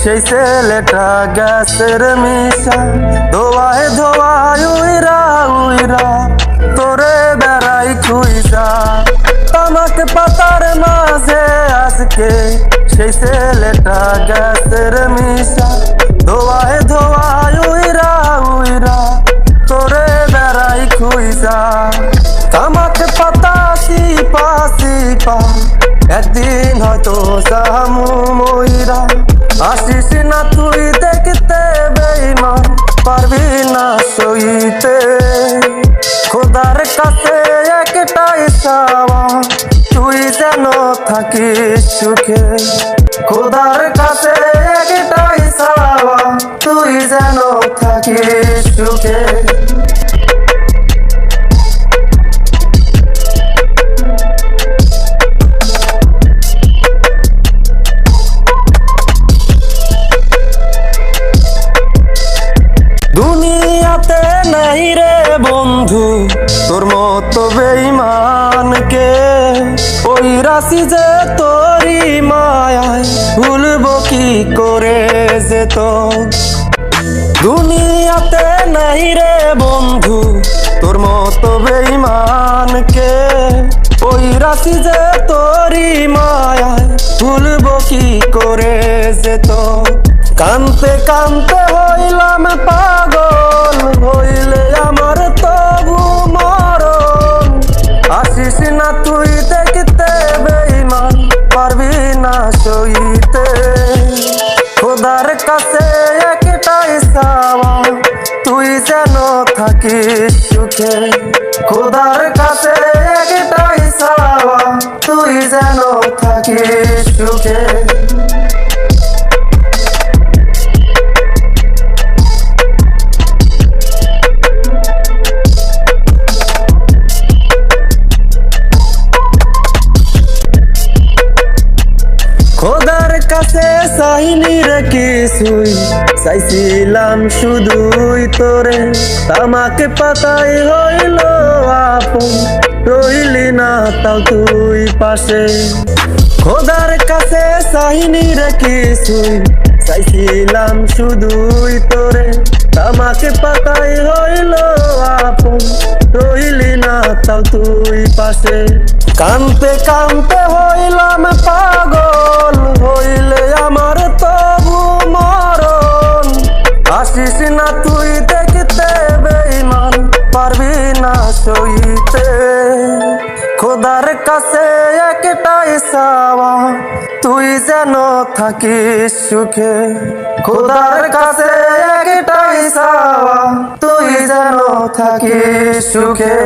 সেই ছেলেটা গ্যাসের মিশা ধোয়ায় ধোয়ায় উইরা উইরা তোরে বেড়াই খুইজা তামাক পাতার মাঝে আজকে সেই ছেলেটা গ্যাসের মিশা ধোয়ায় ধোয়ায় উইরা উইরা তোরে বেড়াই খুইজা তামাক পাতা সিপা সিপা একদিন হয়তো সামু ময়রা আসিস না তুই দেখতে বেঈমান পারবি না সইতে খোদার কাছে একটাই চাওয়া তুই যেন থাকিস সুখে খোদার কাছে একটাই চাওয়া তুই যেন থাকিস সুখে দুনিয়াতে নাই রে বন্ধু তোর মতো বেঈমানকে ওই রাশি যে তোরি মায়ায় ভুলবো কি করে যেত দুনিয়াতে নাই রে বন্ধু তোর মতো বেঈমানকে ওই রাশি যে তোরি মায়ায় ভুলবো কি করে যেত কানতে কানতে হইলাম পাগল হইলে আমার তবু মরণ আসিস না তুই দেখতে বেঈমান পারবি না সইতে খোদার কাছে একটাই চাওয়া তুই যেন থাকিস সুখে খোদার কাছে একটাই চাওয়া তুই যেন থাকিস সুখে খোদার কাছে চাইনি রে কিছুই চাইছিলাম শুধুই তোরে তামাকে পাতাই হইল আপন রইলি না তাও তুই পাশে খোদার কাছে চাইনি রে কিছুই চাইছিলাম শুধুই তোরে তামাকে পাতাই হইল আপন রইলি না তাও তুই পাশে কানতে কানতে হইলাম পাগল হইলে আমার তবু মরণ আসিস না তুই দেখতে বেঈমান পারবি না সইতে খোদার কাছে একটাই চাওয়া তুই যেন থাকিস সুখে খোদার কাছে একটাই চাওয়া তুই যেন থাকিস সুখে।